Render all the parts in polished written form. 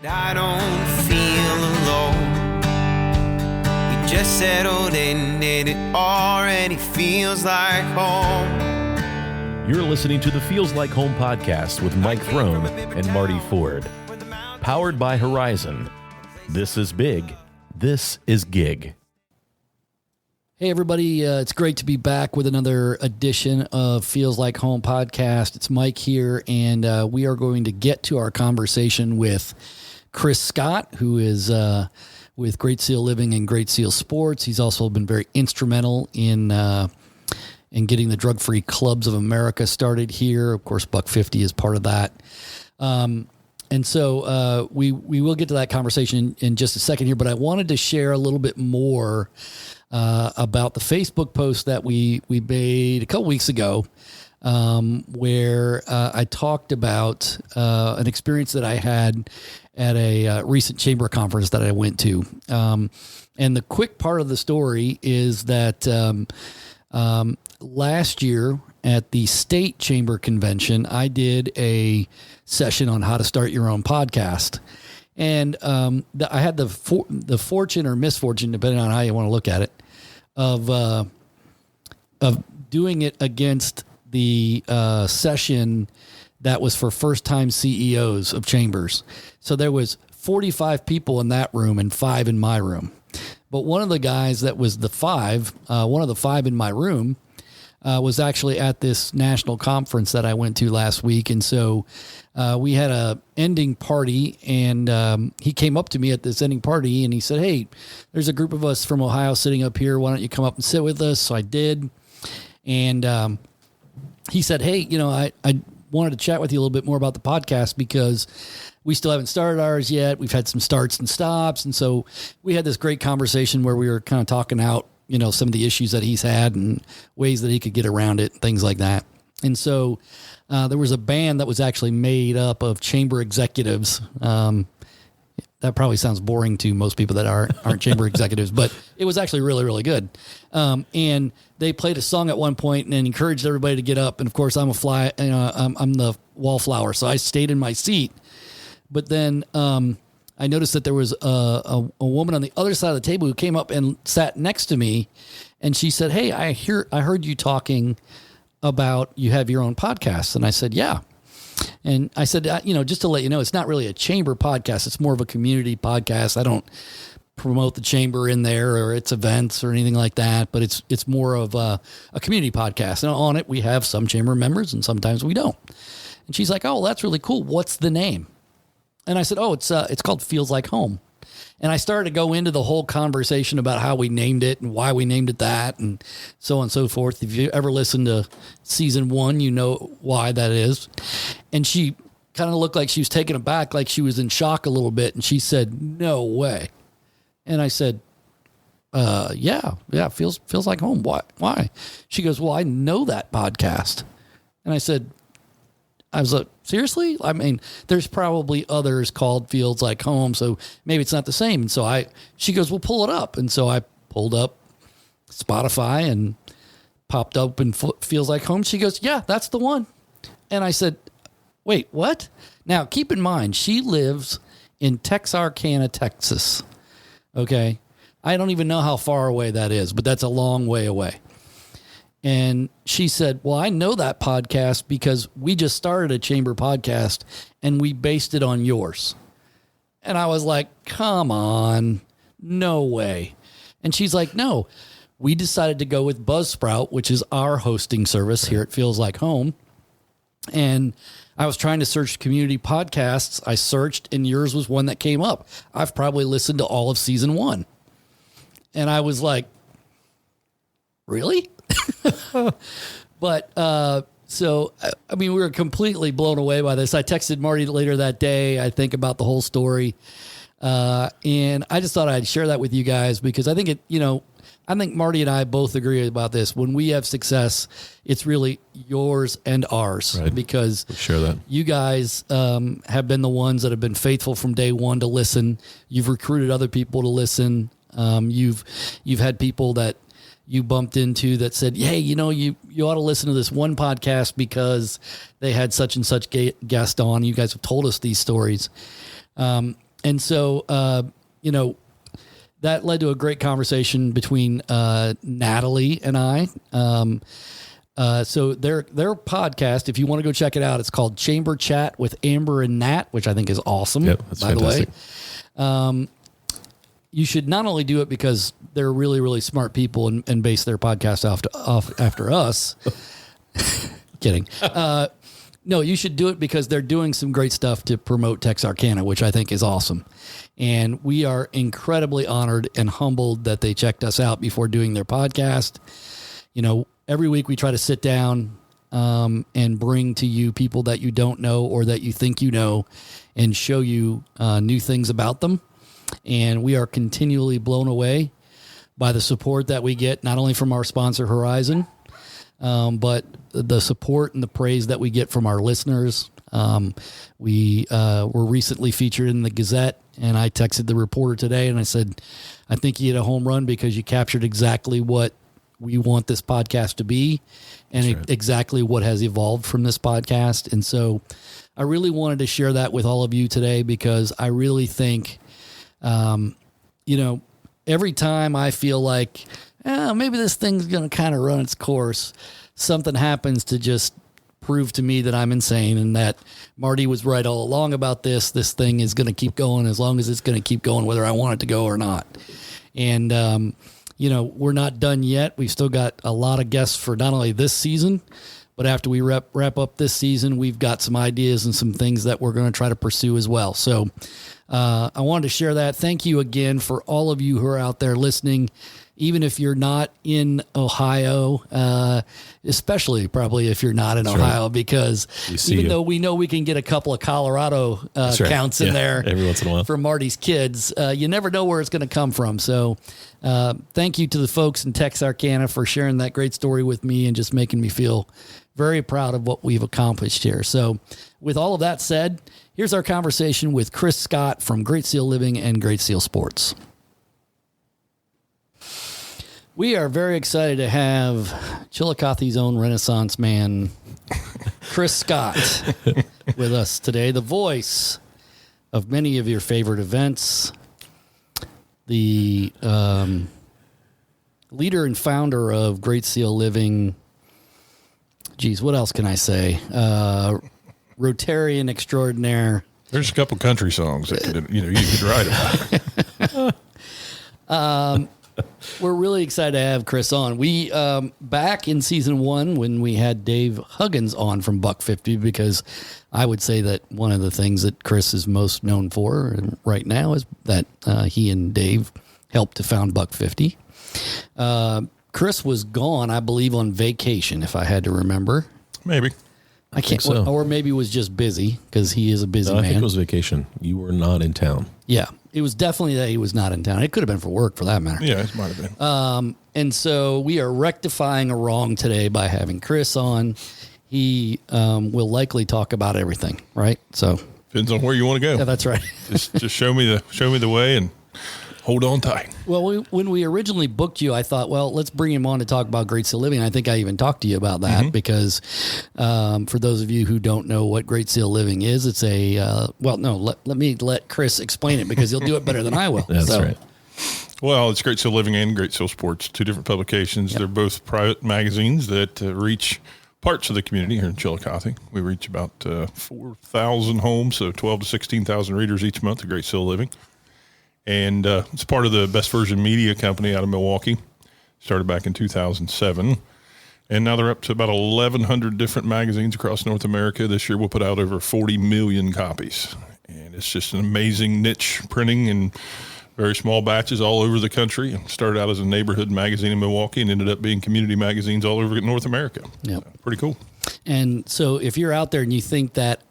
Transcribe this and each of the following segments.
I don't feel alone. We just settled in and it already feels like home. You're listening to the Feels Like Home podcast with Mike Throne and Marty Ford. Powered by Horizon. This is big. This is gig. Hey, everybody. It's great to be back with another edition of Feels Like Home podcast. It's Mike here, and we are going to get to our conversation with Chris Scott, who is with Great Seal Living and Great Seal Sports. He's also been very instrumental in getting the Drug-Free Clubs of America started here. Of course, Buck 50 is part of that. And so we will get to that conversation in just a second here, but I wanted to share a little bit more about the Facebook post that we made a couple weeks ago, where I talked about an experience that I had at a recent chamber conference that I went to. And the quick part of the story is that last year at the state chamber convention, I did a session on how to start your own podcast. And I had the fortune or misfortune, depending on how you want to look at it, of doing it against the session that was for first-time CEOs of chambers. So there was 45 people in that room and 5 in my room. But one of the guys that was one of the 5 in my room, was actually at this national conference that I went to last week. And so we had a ending party, and he came up to me at this ending party and he said, "Hey, there's a group of us from Ohio sitting up here. Why don't you come up and sit with us?" So I did. And he said, "Hey, I wanted to chat with you a little bit more about the podcast because we still haven't started ours yet. We've had some starts and stops." And so we had this great conversation where we were kind of talking out, some of the issues that he's had and ways that he could get around it, things like that. And so there was a band that was actually made up of chamber executives. That probably sounds boring to most people that aren't chamber executives, but it was actually really, really good. And they played a song at one point and encouraged everybody to get up. And of course, I'm I'm the wallflower, so I stayed in my seat. But then I noticed that there was a woman on the other side of the table who came up and sat next to me, and she said, "Hey, I heard you talking about you have your own podcast." And I said, "Yeah." And I said, just to let you know, it's not really a chamber podcast. It's more of a community podcast. I don't promote the chamber in there or its events or anything like that, but it's more of a community podcast. And on it, we have some chamber members and sometimes we don't." And she's like, "Oh, that's really cool. What's the name?" And I said, "Oh, it's called Feels Like Home." And I started to go into the whole conversation about how we named it and why we named it that and so on and so forth. If you ever listened to season 1, you know why that is. And she kind of looked like she was taken aback, like she was in shock a little bit. And she said, "No way." And I said, yeah, feels like home. Why? She goes, "Well, I know that podcast." And I was like, "Seriously?" I mean, there's probably others called Feels Like Home, so maybe it's not the same. And so she goes, "Well, pull it up." And so I pulled up Spotify and popped up and Feels Like Home. She goes, "Yeah, that's the one." And I said, "Wait, what?" Now, keep in mind, she lives in Texarkana, Texas. Okay. I don't even know how far away that is, but that's a long way away. And she said, "Well, I know that podcast because we just started a chamber podcast and we based it on yours." And I was like, "Come on, no way." And she's like, "No, we decided to go with Buzzsprout, which is our hosting service here at Feels Like Home. And I was trying to search community podcasts. I searched and yours was one that came up. I've probably listened to all of season 1. And I was like, "Really?" But, so, I mean, we were completely blown away by this. I texted Marty later that day, I think, about the whole story. And I just thought I'd share that with you guys because I think I think Marty and I both agree about this. When we have success, it's really yours and ours, right? Because share that. You guys have been the ones that have been faithful from day one to listen. You've recruited other people to listen. You've had people that you bumped into that said, "Hey, you ought to listen to this one podcast because they had such and such guest on." You guys have told us these stories. And so, that led to a great conversation between Natalie and I. So their podcast, if you want to go check it out, it's called Chamber Chat with Amber and Nat, which I think is awesome. Yep, that's fantastic. The way. You should not only do it because they're really, really smart people and base their podcast off after us. Kidding. No, you should do it because they're doing some great stuff to promote Texarkana, which I think is awesome. And we are incredibly honored and humbled that they checked us out before doing their podcast. Every week we try to sit down and bring to you people that you don't know or that you think you know and show you new things about them. And we are continually blown away by the support that we get, not only from our sponsor, Horizon, but the support and the praise that we get from our listeners. We were recently featured in the Gazette, and I texted the reporter today and I said, I think you hit a home run because you captured exactly what we want this podcast to be and exactly what has evolved from this podcast. And so I really wanted to share that with all of you today because I really think, every time I feel like, maybe this thing's going to kind of run its course, something happens to just prove to me that I'm insane and that Marty was right all along about this. This thing is going to keep going as long as it's going to keep going, whether I want it to go or not. And, we're not done yet. We've still got a lot of guests for not only this season, but after we wrap up this season, we've got some ideas and some things that we're going to try to pursue as well. So I wanted to share that. Thank you again for all of you who are out there listening, even if you're not in Ohio, especially probably if you're not in Ohio, because even though we know we can get a couple of Colorado counts in there every once in a while for Marty's kids, you never know where it's going to come from. So thank you to the folks in Texarkana for sharing that great story with me and just making me feel very proud of what we've accomplished here. So with all of that said, here's our conversation with Chris Scott from Great Seal Living and Great Seal Sports. We are very excited to have Chillicothe's own Renaissance man, Chris Scott, with us today, the voice of many of your favorite events, the leader and founder of Great Seal Living. Geez, what else can I say? Rotarian extraordinaire. There's a couple country songs that you could write about. We're really excited to have Chris on. We back in season 1 when we had Dave Huggins on from Buck 50, because I would say that one of the things that Chris is most known for right now is that he and Dave helped to found Buck 50. Chris was gone, I believe, on vacation, if I had to remember. Maybe. I can't, so. Or maybe he was just busy because he is a busy man. I think it was vacation. You were not in town. Yeah, it was definitely that he was not in town. It could have been for work, for that matter. Yeah, it might have been. And so we are rectifying a wrong today by having Chris on. He will likely talk about everything, right? So depends on where you want to go. Yeah, that's right. just show me the way and hold on tight. Well, when we originally booked you, I thought, well, let's bring him on to talk about Great Seal Living. I think I even talked to you about that because for those of you who don't know what Great Seal Living is, it's a, let Chris explain it because he'll do it better than I will. That's right. Well, it's Great Seal Living and Great Seal Sports, two different publications. Yep. They're both private magazines that reach parts of the community here in Chillicothe. We reach about 4,000 homes, so 12 to 16,000 readers each month at Great Seal Living. And it's part of the Best Version Media Company out of Milwaukee. Started back in 2007. And now they're up to about 1,100 different magazines across North America. This year we'll put out over 40 million copies. And it's just an amazing niche printing in very small batches all over the country. And started out as a neighborhood magazine in Milwaukee and ended up being community magazines all over North America. Yep. So, pretty cool. And so if you're out there and you think that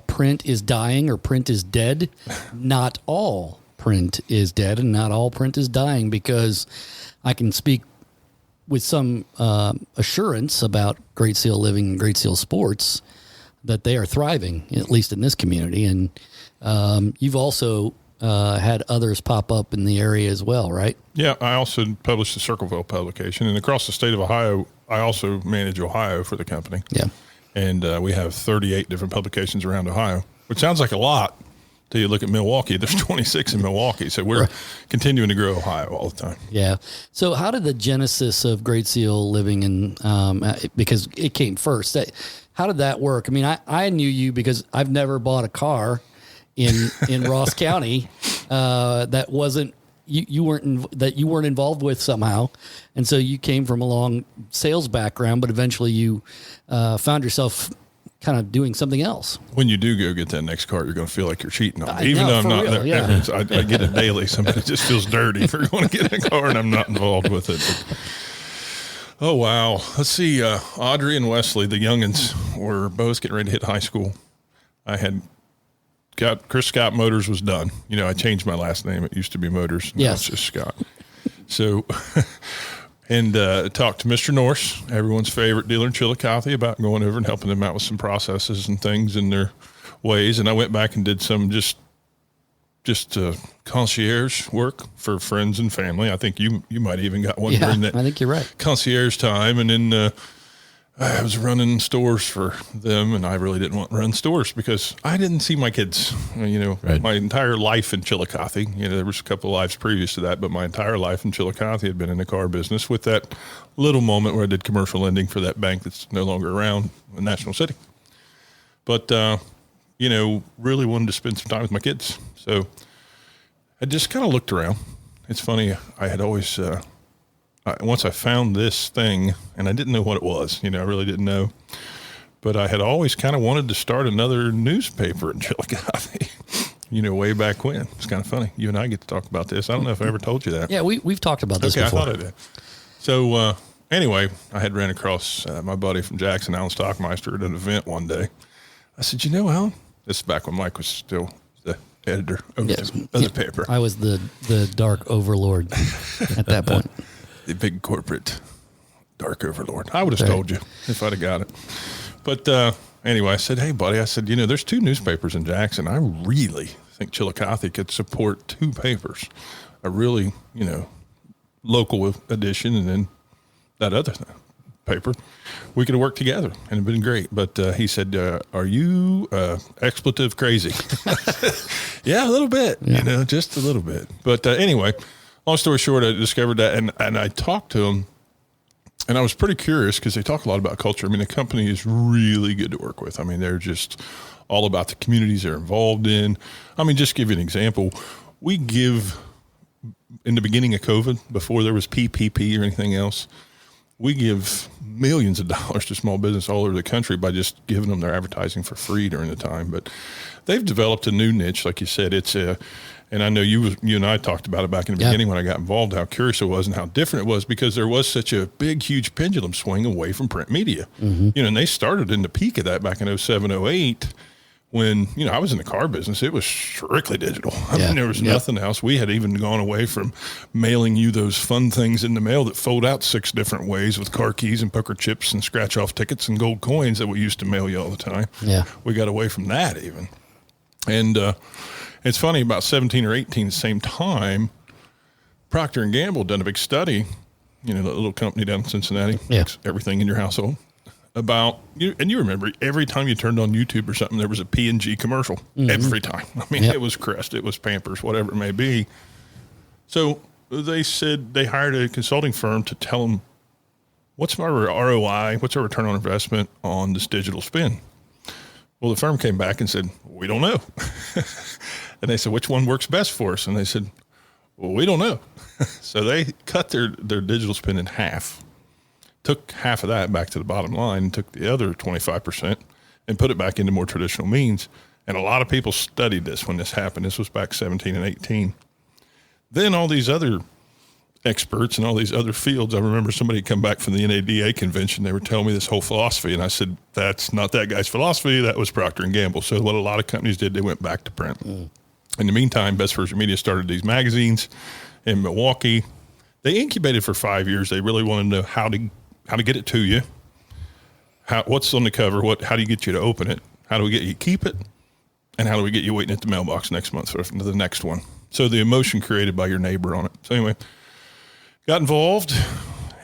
print is dying or print is dead, not all print is dead and not all print is dying, because I can speak with some assurance about Great Seal Living and Great Seal Sports that they are thriving, at least in this community. And you've also had others pop up in the area as well, right? Yeah, I also published the Circleville publication. And across the state of Ohio, I also manage Ohio for the company. Yeah. And we have 38 different publications around Ohio, which sounds like a lot. till you look at Milwaukee. There's 26 in Milwaukee. So we're continuing to grow Ohio all the time. Yeah. So how did the genesis of Great Seal living in, because it came first, how did that work? I mean, I knew you because I've never bought a car in Ross County that wasn't, you weren't involved with somehow. And so you came from a long sales background, but eventually you found yourself kind of doing something else. When you do go get that next car, you're going to feel like you're cheating on me. I Even know, though I'm for not real, there. yeah. I get it daily. Somebody just feels dirty for going to get in a car and I'm not involved with it. But, oh, wow. Let's see. Audrey and Wesley, the youngins, were both getting ready to hit high school. I had Chris Scott Motors was done. You know, I changed my last name. It used to be Motors. Now Yes. it's just Scott. So... And talked to Mr. Norse, everyone's favorite dealer in Chillicothe, about going over and helping them out with some processes and things in their ways. And I went back and did some just concierge work for friends and family. I think you might even got one during that. I think you're right. Concierge time. And then I was running stores for them, and I really didn't want to run stores because I didn't see my kids, my entire life in Chillicothe. There was a couple of lives previous to that, but my entire life in Chillicothe had been in the car business with that little moment where I did commercial lending for that bank that's no longer around in National City. But, really wanted to spend some time with my kids. So I just kind of looked around. It's funny. I had always, once I found this thing, and I didn't know what it was, I really didn't know, but I had always kind of wanted to start another newspaper in Chillicothe, way back when. It's kind of funny. You and I get to talk about this. I don't know if I ever told you that. Yeah, we've talked about this before. I thought I did. So anyway, I had ran across my buddy from Jackson, Alan Stockmeister, at an event one day. I said, Alan, this is back when Mike was still the editor of the paper. I was the dark overlord at that point. The big corporate dark overlord. I would have told you if I'd have got it. But anyway, I said, hey, buddy, there's 2 newspapers in Jackson. I really think Chillicothe could support 2 papers. A really, local edition and then that other paper. We could have worked together and it'd been great. But he said, are you expletive crazy? Yeah, a little bit, just a little bit. But anyway, long story short, I discovered that, and I talked to them, and I was pretty curious because they talk a lot about culture. I mean, the company is really good to work with. I mean, they're just all about the communities they're involved in. I mean, just to give you an example, we give, in the beginning of COVID, before there was PPP or anything else, we give millions of dollars to small business all over the country by just giving them their advertising for free during the time. But they've developed a new niche, like you said. It's and I know you and I talked about it back in the beginning when I got involved, how curious it was and how different it was because there was such a big, huge pendulum swing away from print media. Mm-hmm. And they started in the peak of that back in 07, 08 when, I was in the car business. It was strictly digital. I mean, there was nothing else. We had even gone away from mailing you those fun things in the mail that fold out 6 different ways with car keys and poker chips and scratch off tickets and gold coins that we used to mail you all the time. Yeah. We got away from that even. And, it's funny, about 17 or 18, the same time, Procter & Gamble done a big study, the little company down in Cincinnati, makes everything in your household, about, and you remember, every time you turned on YouTube or something, there was a P&G commercial, every time. I mean, it was Crest, it was Pampers, whatever it may be. So they said they hired a consulting firm to tell them, what's my ROI, what's our return on investment on this digital spin? Well, the firm came back and said, we don't know. And they said, which one works best for us? And they said, well, we don't know. So they cut their digital spend in half, took half of that back to the bottom line, and took the other 25% and put it back into more traditional means. And a lot of people studied this when this happened. This was back 17 and 18. Then all these other experts in all these other fields. I remember somebody come back from the NADA convention. They were telling me this whole philosophy. And I said, that's not that guy's philosophy. That was Procter & Gamble. So what a lot of companies did, they went back to print. In the meantime, Best Version Media started these magazines in Milwaukee. They incubated for 5 years. They really wanted to know how to get it to you. What's on the cover? How do you get you to open it? How do we get you to keep it? And how do we get you waiting at the mailbox next month for the next one? So the emotion created by your neighbor on it. So anyway, got involved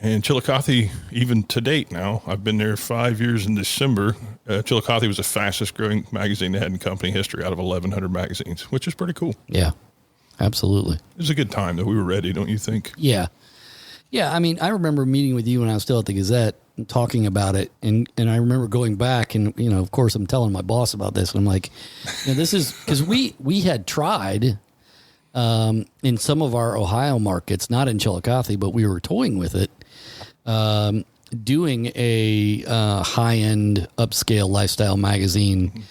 And Chillicothe, even to date now, I've been there 5 years in December. Chillicothe was the fastest growing magazine they had in company history out of 1,100 magazines, which is pretty cool. Yeah, absolutely. It was a good time that we were ready, don't you think? Yeah. Yeah, I mean, I remember meeting with you when I was still at the Gazette and talking about it. And I remember going back and, of course, I'm telling my boss about this. And I'm like, this is because we had tried in some of our Ohio markets, not in Chillicothe, but we were toying with it, doing a high-end upscale lifestyle magazine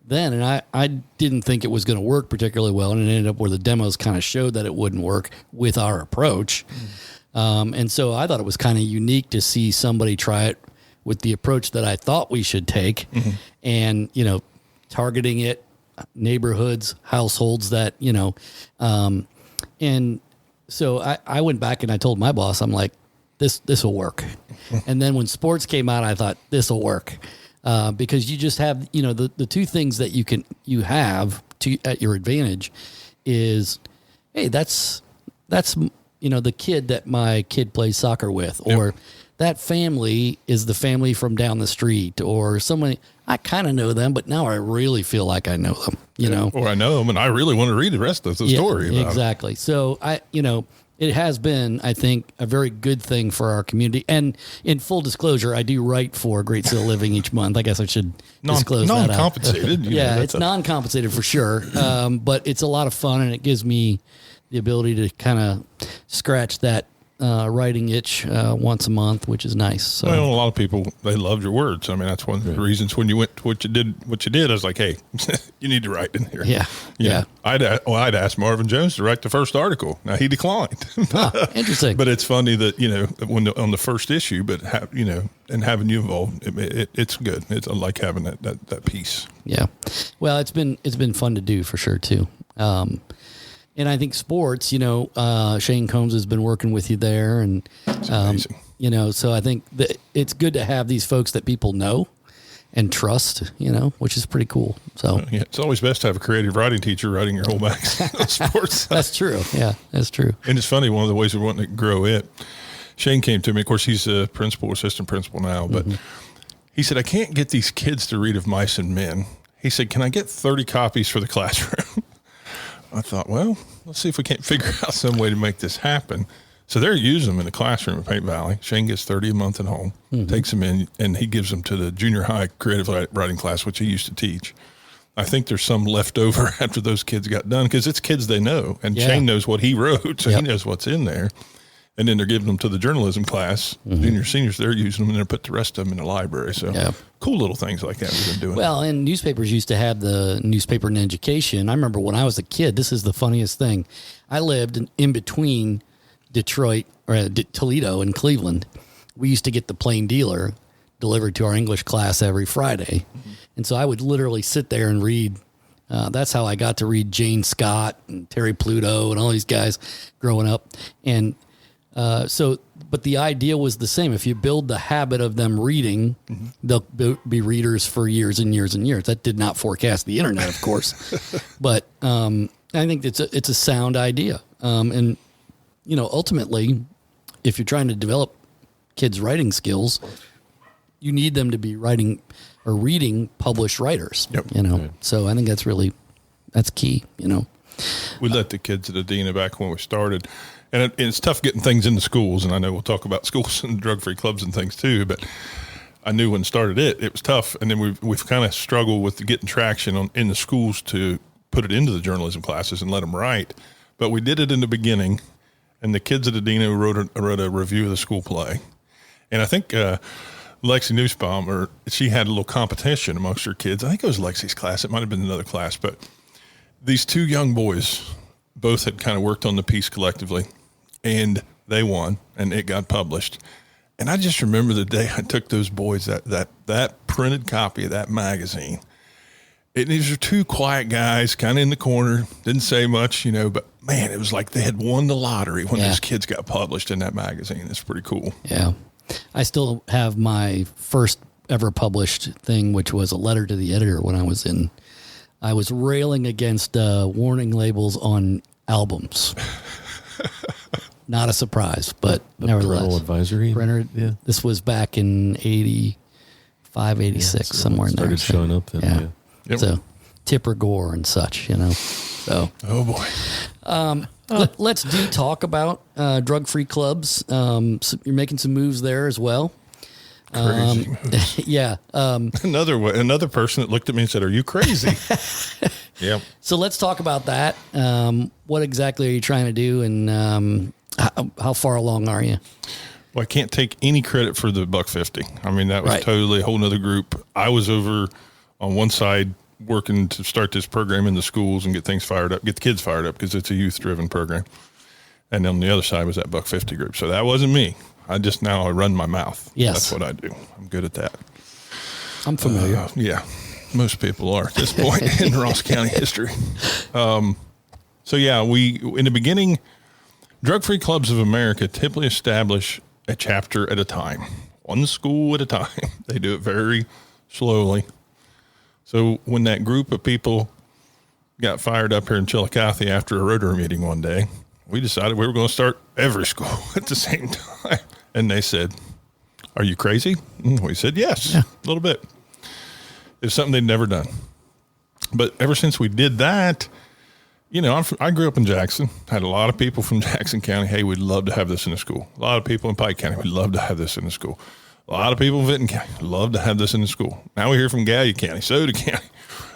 then. And I didn't think it was going to work particularly well. And it ended up where the demos kind of showed that it wouldn't work with our approach. And so I thought it was kind of unique to see somebody try it with the approach that I thought we should take and, targeting it, neighborhoods, households that, and so I went back and I told my boss, I'm like, this will work. And then when sports came out, I thought this will work. Because you just have, the two things that you have at your advantage is, hey, that's, the kid that my kid plays soccer with, or that family is the family from down the street, or somebody, I kind of know them, but now I really feel like I know them, Or I know them and I really want to read the rest of the story about exactly. So it has been, I think, a very good thing for our community. And in full disclosure, I do write for Great Seal Living each month. I guess I should disclose that. Non-compensated. It's non-compensated for sure. But it's a lot of fun, and it gives me the ability to kind of scratch that writing itch once a month, which is nice. So. Well, a lot of people, they loved your words. I mean, that's one of the reasons when you went to what you did, I was like, hey, you need to write in here. Yeah. I'd asked Marvin Jones to write the first article. Now he declined. Interesting. But it's funny that, on the first issue, but and having you involved, it's good. I like having that piece. Yeah. Well, it's been fun to do for sure too. And I think sports, Shane Combs has been working with you there, and so I think that it's good to have these folks that people know and trust, which is pretty cool. So it's always best to have a creative writing teacher writing your whole magazine on sports. That's true. Yeah, that's true. And it's funny, one of the ways we're wanting to grow it, Shane came to me. Of course, he's a assistant principal now, but he said, I can't get these kids to read Of Mice and Men. He said, can I get 30 copies for the classroom? I thought, well, let's see if we can't figure out some way to make this happen. So they're using them in the classroom at Paint Valley. Shane gets 30 a month at home, takes them in, and he gives them to the junior high creative writing class, which he used to teach. I think there's some left over after those kids got done, because it's kids they know, and Shane knows what he wrote, so he knows what's in there. And then they're giving them to the journalism class. Junior seniors, they're using them, and they're put the rest of them in the library. So cool little things like that we've been doing. Well, and newspapers used to have the newspaper and education. I remember when I was a kid, this is the funniest thing. I lived in between Detroit or Toledo and Cleveland. We used to get the Plain Dealer delivered to our English class every Friday. And so I would literally sit there and read. That's how I got to read Jane Scott and Terry Pluto and all these guys growing up. And but the idea was the same. If you build the habit of them reading, they'll be readers for years and years and years. That did not forecast the internet, of course, but I think it's a sound idea. And ultimately, if you're trying to develop kids' writing skills, you need them to be writing or reading published writers. So I think that's key. We let the kids at Adena back when we started. And it's tough getting things into schools, and I know we'll talk about schools and drug-free clubs and things too, but I knew when it started it was tough, and then we've kind of struggled with getting traction in the schools to put it into the journalism classes and let them write. But we did it in the beginning, and the kids at Adena wrote a review of the school play. And I think Lexi Nussbaum, she had a little competition amongst her kids. I think it was Lexi's class. It might have been another class, but these two young boys both had kind of worked on the piece collectively. And they won, and it got published. And I just remember the day I took those boys that printed copy of that magazine. These are two quiet guys, kind of in the corner, didn't say much, but man, it was like they had won the lottery when those kids got published in that magazine. It's pretty cool. Yeah. I still have my first ever published thing, which was a letter to the editor when I was railing against warning labels on albums. not a surprise, but The nevertheless. parental advisory. Yeah. This was back in 85, 86, so somewhere in there. started showing up then. Yeah. Yep. So Tipper Gore and such, So Oh boy. let's talk about drug-free clubs. So you're making some moves there as well. Crazy moves. Yeah. Another person that looked at me and said, "Are you crazy?" Yep. So let's talk about that. What exactly are you trying to do, and how far along are you? Well, I can't take any credit for the $150. I mean, that was Right. totally a whole nother group. I was over on one side working to start this program in the schools and get things fired up, get the kids fired up because it's a youth-driven program. And on the other side was that $150 group. So that wasn't me. I run my mouth. Yes. That's what I do. I'm good at that. I'm familiar. Yeah. Most people are at this point in Ross County history. So yeah, in the beginning, Drug-Free Clubs of America typically establish a chapter at a time, one school at a time. They do it very slowly. So when that group of people got fired up here in Chillicothe after a Rotary meeting one day, we decided we were going to start every school at the same time. And they said, "Are you crazy?" And we said, "Yes, a little bit." It's something they'd never done. But ever since we did that, I grew up in Jackson, had a lot of people from Jackson County. Hey, we'd love to have this in the school. A lot of people in Pike County, we'd love to have this in the school. A lot of people in Vinton County, love to have this in the school. Now we hear from Gallia County, Soda County,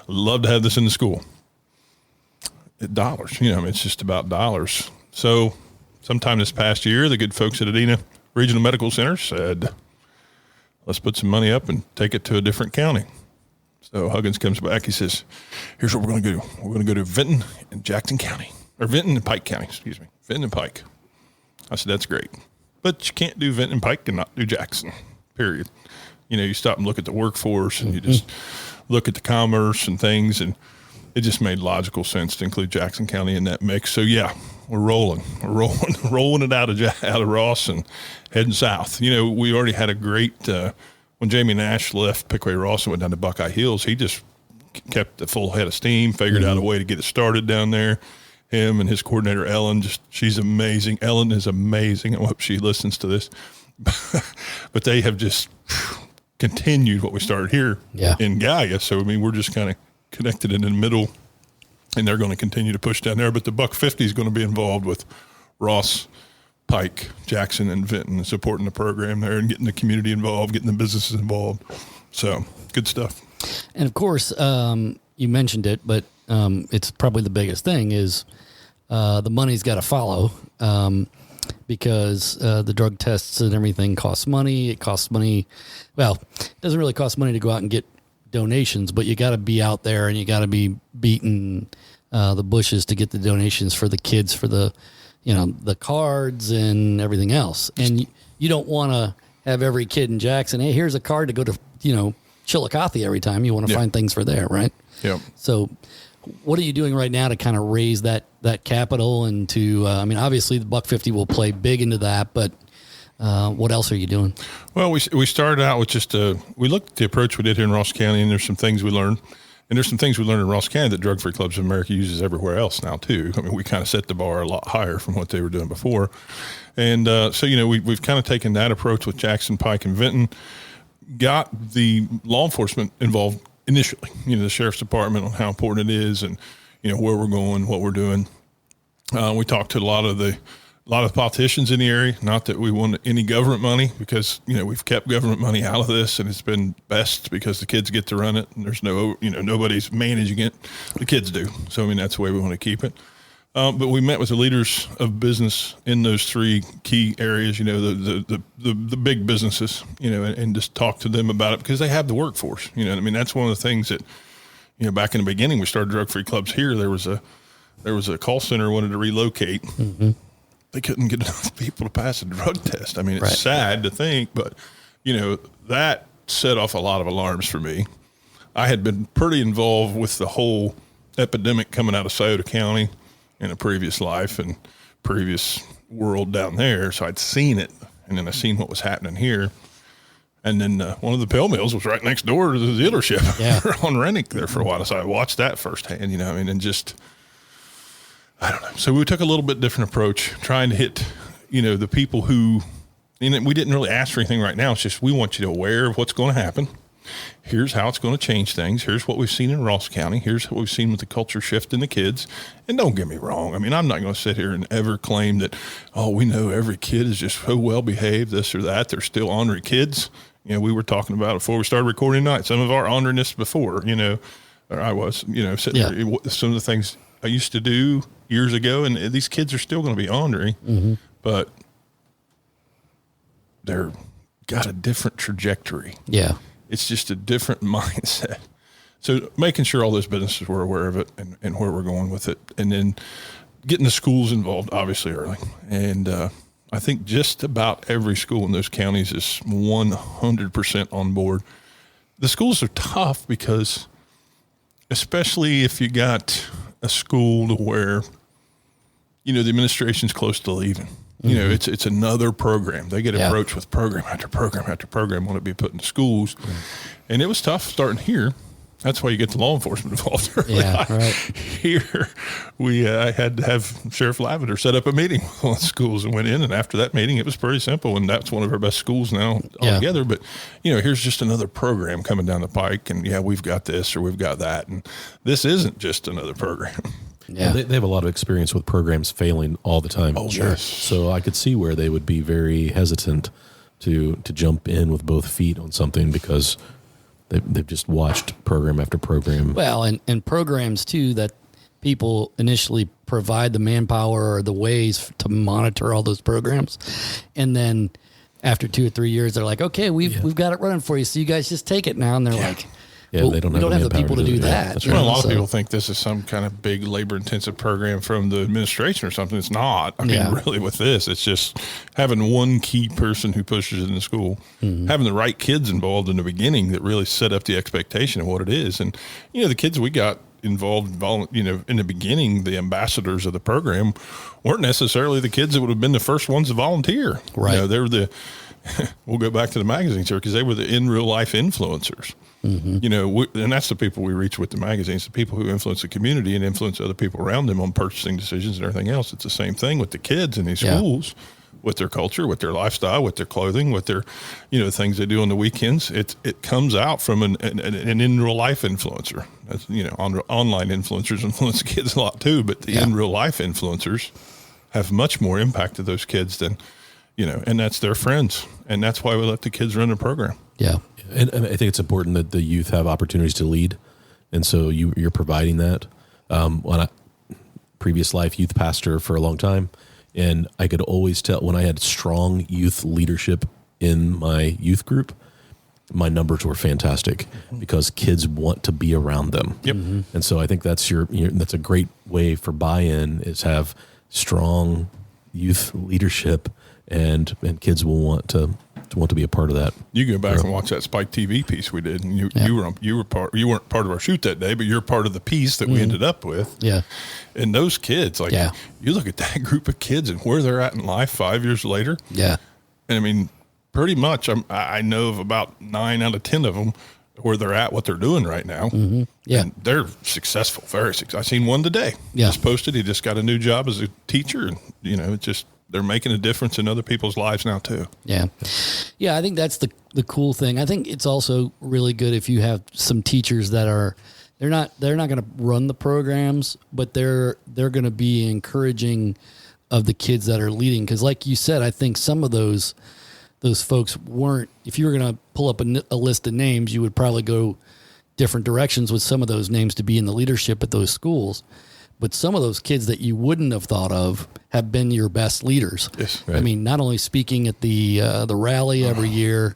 love to have this in the school. Dollars, it's just about dollars. So sometime this past year, the good folks at Adena Regional Medical Center said, let's put some money up and take it to a different county. So Huggins comes back. He says, "Here's what we're going to do. We're going to go to Vinton and Jackson County, or Vinton and Pike County, excuse me, Vinton and Pike." I said, "That's great, but you can't do Vinton and Pike and not do Jackson, period." You stop and look at the workforce and you just look at the commerce and things, and it just made logical sense to include Jackson County in that mix. So yeah, we're rolling it out of Ross and heading south. We already had a great, when Jamie Nash left Pickaway Ross and went down to Buckeye Hills, he just kept the full head of steam, figured out a way to get it started down there. Him and his coordinator, Ellen, she's amazing. Ellen is amazing. I hope she listens to this. But they have just continued what we started here in Gallia. So, we're just kind of connected in the middle, and they're going to continue to push down there. But the $150 is going to be involved with Ross, Pike, Jackson, and Vinton, supporting the program there and getting the community involved, getting the businesses involved. So good stuff. And of course, you mentioned it, but it's probably the biggest thing is the money's got to follow because the drug tests and everything costs money. It costs money. Well, it doesn't really cost money to go out and get donations, but you got to be out there and you got to be beating the bushes to get the donations for the kids, for the the cards and everything else. And you don't want to have every kid in Jackson, hey, here's a card to go to, Chillicothe every time. You want to find things for there, right? Yeah. So what are you doing right now to kind of raise that capital and to, obviously the $150 will play big into that, but what else are you doing? Well, we started out with just, we looked at the approach we did here in Ross County, and there's some things we learned. And there's some things we learned in Ross County that Drug-Free Clubs of America uses everywhere else now, too. We kind of set the bar a lot higher from what they were doing before. And so, we've kind of taken that approach with Jackson, Pike, and Vinton, got the law enforcement involved initially, the sheriff's department on how important it is and, where we're going, what we're doing. We talked to a lot of the politicians in the area, not that we want any government money because, we've kept government money out of this and it's been best because the kids get to run it and there's no, nobody's managing it. The kids do. So, that's the way we want to keep it. But we met with the leaders of business in those three key areas, the big businesses, and just talk to them about it because they have the workforce, that's one of the things that, back in the beginning, we started Drug-Free Clubs here. There was a call center wanted to relocate. Mm-hmm. They couldn't get enough people to pass a drug test. It's sad to think, but, that set off a lot of alarms for me. I had been pretty involved with the whole epidemic coming out of Scioto County in a previous life and previous world down there. So I'd seen it, and then I seen what was happening here. And then one of the pill mills was right next door to the dealership on Rennick there for a while. So I watched that firsthand, and just, I don't know. So we took a little bit different approach, trying to hit, the people who, and we didn't really ask for anything right now. It's just, we want you to aware of what's going to happen. Here's how it's going to change things. Here's what we've seen in Ross County. Here's what we've seen with the culture shift in the kids. And don't get me wrong. I mean, I'm not going to sit here and ever claim that, oh, we know every kid is just so well behaved, this or that. They're still ornery kids. We were talking about it before we started recording tonight. Some of our orneriness before, or I was, sitting there, some of the things I used to do years ago, and these kids are still going to be ornery, but they're got a different trajectory. Yeah. It's just a different mindset. So making sure all those businesses were aware of it and where we're going with it. And then getting the schools involved, obviously, early. And I think just about every school in those counties is 100% on board. The schools are tough because, especially if you got a school to where, the administration's close to leaving. It's another program. They get approached with program after program after program want to be put in schools. And it was tough starting here. That's why you get the law enforcement involved early. Yeah, right. Here, I had to have Sheriff Lavender set up a meeting with all the schools and went in. And after that meeting, it was pretty simple. And that's one of our best schools now altogether. But, here's just another program coming down the pike. And, we've got this or we've got that. And this isn't just another program. Yeah, they have a lot of experience with programs failing all the time. Oh, sure. So I could see where they would be very hesitant to jump in with both feet on something because they've just watched program after program. Well, and programs too that people initially provide the manpower or the ways to monitor all those programs, and then after 2 or 3 years, they're like, "Okay, we've got it running for you, so you guys just take it now." And they're like. Yeah, well, they don't we don't have the manpower people to do that. That's Well, a lot of people think this is some kind of big labor-intensive program from the administration or something. It's not. I mean, really, with this, it's just having one key person who pushes it in the school, having the right kids involved in the beginning that really set up the expectation of what it is. And, the kids we got involved, in the beginning, the ambassadors of the program weren't necessarily the kids that would have been the first ones to volunteer. Right. They were we'll go back to the magazines here because they were the in real life influencers. And that's the people we reach with the magazines, the people who influence the community and influence other people around them on purchasing decisions and everything else. It's the same thing with the kids in these schools, with their culture, with their lifestyle, with their clothing, with their, things they do on the weekends. It comes out from an in real life influencer. That's, online influencers influence the kids a lot too, but the in real life influencers have much more impact to those kids than, and that's their friends. And that's why we let the kids run the program. Yeah. And I think it's important that the youth have opportunities to lead. And so you're providing that. Previous life youth pastor for a long time. And I could always tell when I had strong youth leadership in my youth group, my numbers were fantastic because kids want to be around them. Yep. And so I think that's that's a great way for buy-in is have strong youth leadership and kids will want to be a part of that. You go back and watch that Spike TV piece we did, and you weren't part of our shoot that day, but you're part of the piece that we ended up with. Yeah. And those kids, you look at that group of kids and where they're at in life 5 years later. Yeah. And I mean, pretty much, I know of about 9 out of 10 of them where they're at, what they're doing right now. Yeah. And they're successful, very successful. I seen one today. Yeah. Just posted. He just got a new job as a teacher, and it's just. They're making a difference in other people's lives now too. Yeah. Yeah. I think that's the cool thing. I think it's also really good if you have some teachers that they're not going to run the programs, but they're going to be encouraging of the kids that are leading. Cause like you said, I think some of those folks weren't, if you were going to pull up a list of names, you would probably go different directions with some of those names to be in the leadership at those schools. But some of those kids that you wouldn't have thought of have been your best leaders. Yes, right. I mean, not only speaking at the rally every year,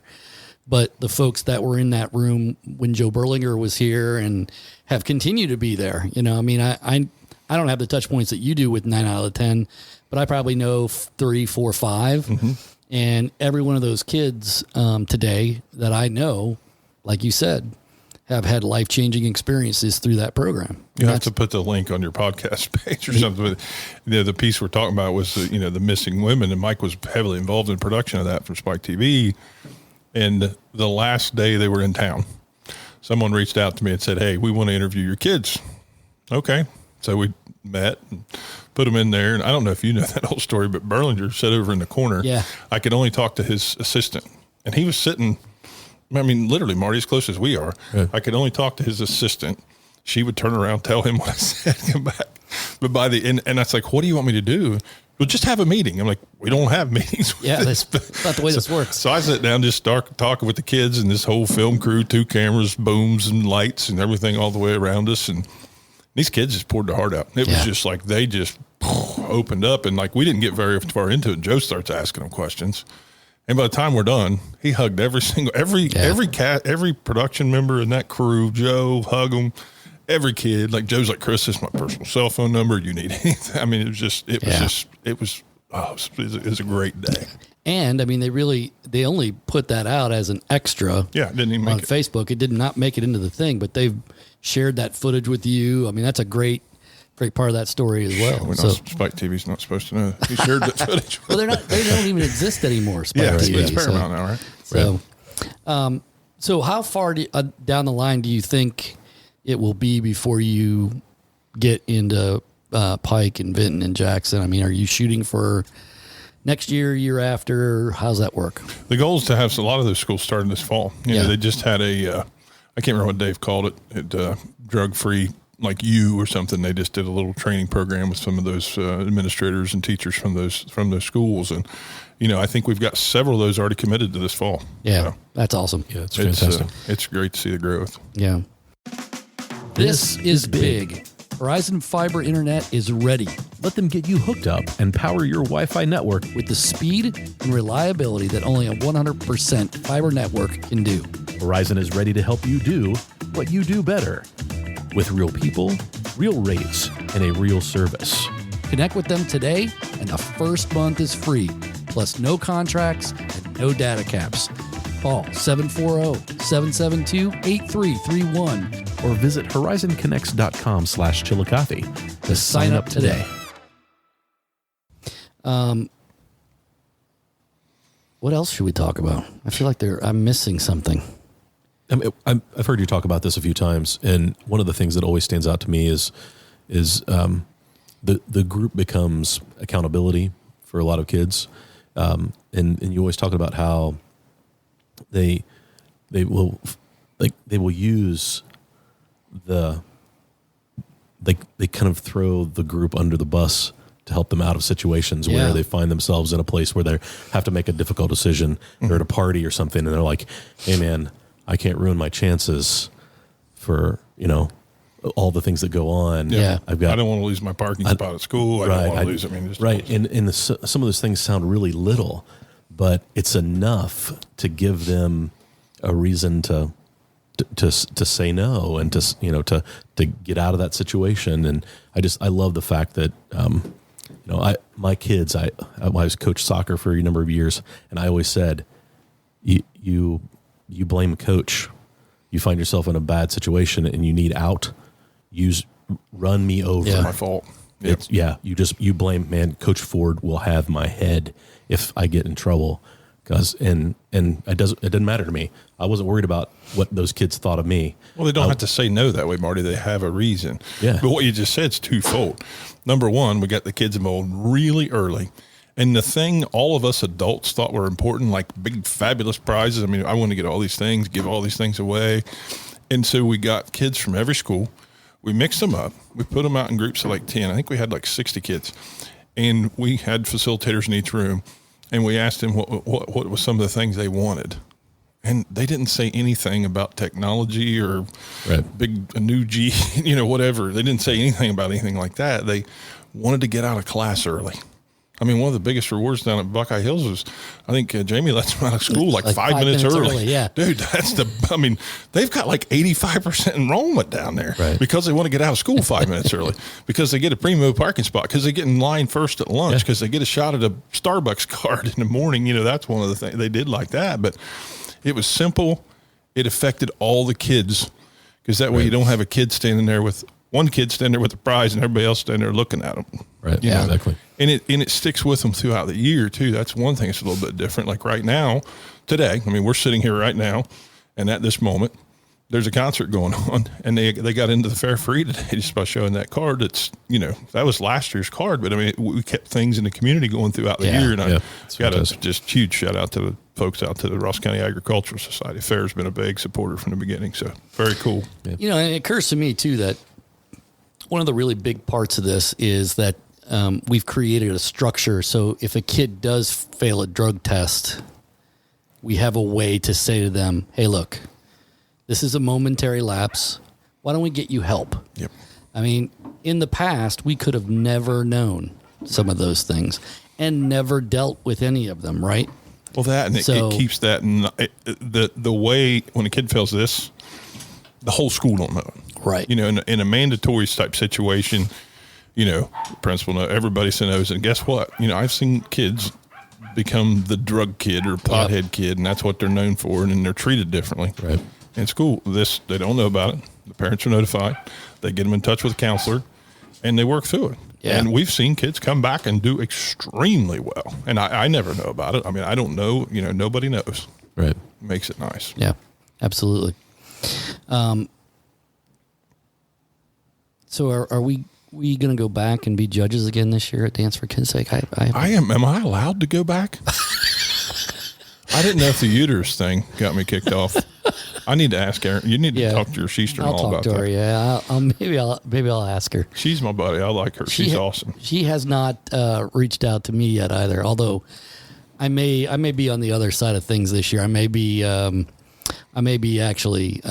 but the folks that were in that room when Joe Berlinger was here and have continued to be there. I mean, I don't have the touch points that you do with 9 out of 10, but I probably know 3, 4, 5. And every one of those kids today that I know, like you said, have had life-changing experiences through that program. You have to put the link on your podcast page or something. But, the piece we're talking about was, the missing women, and Mike was heavily involved in production of that from Spike TV. And the last day they were in town, someone reached out to me and said, "Hey, we want to interview your kids." Okay. So we met and put them in there. And I don't know if you know that whole story, but Berlinger sat over in the corner. Yeah. I could only talk to his assistant. And he was sitting, I mean, literally, Marty, as close as we are. Right. I could only talk to his assistant. She would turn around, tell him what I said, come back. But by the end, and that's like, what do you want me to do? Well, just have a meeting. I'm like, we don't have meetings. Yeah, that's not the way this works. So I sit down, just start talking with the kids and this whole film crew, 2 cameras, booms and lights and everything all the way around us. And these kids just poured their heart out. It was just like, they just opened up. And like, we didn't get very far into it. Joe starts asking them questions. And by the time we're done, he hugged every production member in that crew. Joe hugged them. Every kid, like Joe's like, Chris, this is my personal cell phone number. You need anything. I mean, it was a great day. And I mean, they only put that out as an extra. Yeah, didn't even on Facebook. It did not make it into the thing, but they've shared that footage with you. I mean, that's a great part of that story as well. Spike TV's not supposed to know. He shared that footage. Well, they don't even exist anymore. Spike TV. It's Paramount now, right? So, so how far down the line do you think it will be before you get into Pike and Vinton and Jackson? I mean, are you shooting for next year after? How's that work? The goal is to have a lot of those schools starting this fall. You know, they just had I can't remember what Dave called it, drug-free, like you or something. They just did a little training program with some of those administrators and teachers from those schools. And, you know, I think we've got several of those already committed to this fall. Yeah, so, that's awesome. Yeah, it's fantastic. It's great to see the growth. Yeah. This is big. Verizon Fiber Internet is ready. Let them get you hooked up and power your Wi-Fi network with the speed and reliability that only a 100% fiber network can do. Verizon is ready to help you do what you do better. With real people, real rates, and a real service. Connect with them today, and the first month is free, plus no contracts and no data caps. Call 740-772-8331 or visit horizonconnects.com/Chillicothe to sign up today. What else should we talk about? I feel like I'm missing something. I've heard you talk about this a few times, and one of the things that always stands out to me is the group becomes accountability for a lot of kids, and you always talk about how they will use they kind of throw the group under the bus to help them out of situations where they find themselves in a place where they have to make a difficult decision. Mm-hmm. They're at a party or something, and they're like, "Hey, man, I can't ruin my chances for all the things that go on. Yeah, I don't want to lose my parking spot at school. I don't want to lose. I mean, and some of those things sound really little, but it's enough to give them a reason to say no and to get out of that situation. And I love the fact that my kids, I was coached soccer for a number of years, and I always said, you blame coach. You find yourself in a bad situation and you need out. Run me over. It's my fault. Yep. You blame, man. Coach Ford will have my head if I get in trouble. And it doesn't matter to me. I wasn't worried about what those kids thought of me. Well, they don't have to say no that way, Marty. They have a reason. Yeah. But what you just said is twofold. Number one, we got the kids involved really early. And the thing all of us adults thought were important, like big, fabulous prizes. I mean, I want to get all these things, give all these things away. And so we got kids from every school. We mixed them up. We put them out in groups of like 10. I think we had like 60 kids. And we had facilitators in each room. And we asked them what was some of the things they wanted. And they didn't say anything about technology or a new G, whatever. They didn't say anything about anything like that. They wanted to get out of class early. I mean, one of the biggest rewards down at Buckeye Hills was, I think Jamie lets them out of school like 5 minutes early. Yeah. Dude, they've got like 85% enrollment down there because they want to get out of school 5 minutes early, because they get a primo parking spot, because they get in line first at lunch, because they get a shot at a Starbucks card in the morning. That's one of the things they did like that. But it was simple. It affected all the kids, because that way you don't have a kid standing there with one kid standing there with the prize and everybody else standing there looking at them. Right. Yeah, exactly. And it sticks with them throughout the year too. That's one thing that's a little bit different. Like right now, today, I mean, we're sitting here right now, and at this moment, there's a concert going on, and they got into the Fair Free today just by showing that card. It's, that was last year's card, but I mean, we kept things in the community going throughout the year, and I got a just huge shout out to the folks out to the Ross County Agricultural Society. Fair's been a big supporter from the beginning, so very cool. Yeah. And it occurs to me too that one of the really big parts of this is that we've created a structure. So if a kid does fail a drug test, we have a way to say to them, "Hey, look, this is a momentary lapse. Why don't we get you help?" Yep. I mean, in the past, we could have never known some of those things and never dealt with any of them, right? Well, that, and it keeps that, the way when a kid fails this, the whole school don't know it. Right. In a mandatory type situation, principal knows, everybody knows. And guess what? I've seen kids become the drug kid or pothead kid, and that's what they're known for, and then they're treated differently. Right. In school, they don't know about it. The parents are notified. They get them in touch with a counselor, and they work through it. Yeah. And we've seen kids come back and do extremely well. And I never know about it. I mean, I don't know. Nobody knows. Right. Makes it nice. Yeah, absolutely. So are we going to go back and be judges again this year at Dance for Kids' Sake? I am. Am I allowed to go back? I didn't know if the uterus thing got me kicked off. I need to ask Erin. You need to talk to your sister-in-law about that. I'll talk to her. Maybe I'll ask her. She's my buddy. I like her. She's awesome. She has not reached out to me yet either. Although I may be on the other side of things this year. I may be actually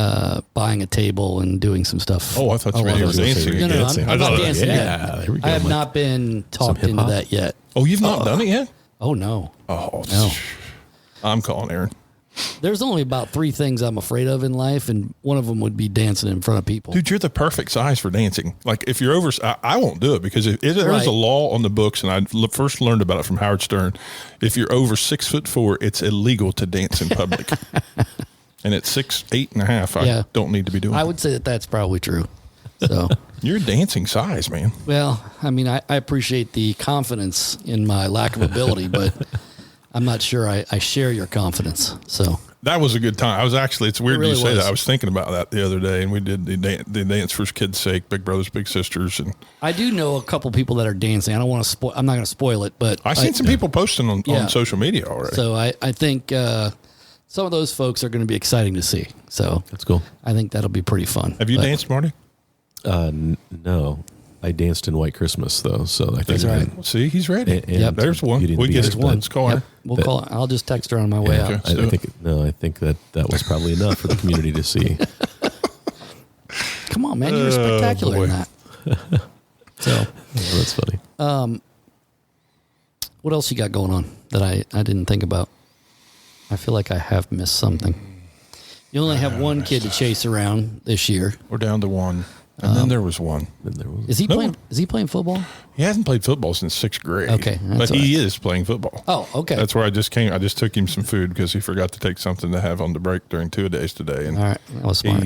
buying a table and doing some stuff. Oh, I thought you were dancing. No, I'm not dancing yet. Here we go. I have not been talked into that yet. Oh, you've not done it yet? Oh, no. Oh, no. I'm calling Erin. There's only about 3 things I'm afraid of in life, and one of them would be dancing in front of people. Dude, you're the perfect size for dancing. Like, if you're over, I won't do it because there is a law on the books, and I first learned about it from Howard Stern. If you're over 6'4", it's illegal to dance in public. And at 6'8.5", I don't need to be doing it. I would say that's probably true. So you're a dancing size, man. Well, I mean, I appreciate the confidence in my lack of ability, but I'm not sure I share your confidence. So that was a good time. It's weird you say that. I was thinking about that the other day, and we did the Dance for Kids' Sake, Big Brothers Big Sisters, and I do know a couple people that are dancing. I don't want to spoil. I'm not going to spoil it, but I've seen some people posting on social media already. So I think some of those folks are going to be exciting to see. So that's cool. I think that'll be pretty fun. Have you danced, Marty? No. I danced in White Christmas though, so I think that's right. See, he's ready. And there's one. We get one. Let's call her. We'll call her. I'll just text her on my way out. I think that was probably enough for the community to see. Come on, man, you're spectacular in that. So that's funny. What else you got going on that I didn't think about? I feel like I have missed something. You only have one kid to chase around this year. We're down to one. And then there was one. Is he playing football? He hasn't played football since 6th grade. Okay. But he is playing football. Oh, okay. That's where I just took him some food because he forgot to take something to have on the break during 2-a-days today. And all right. That was smart.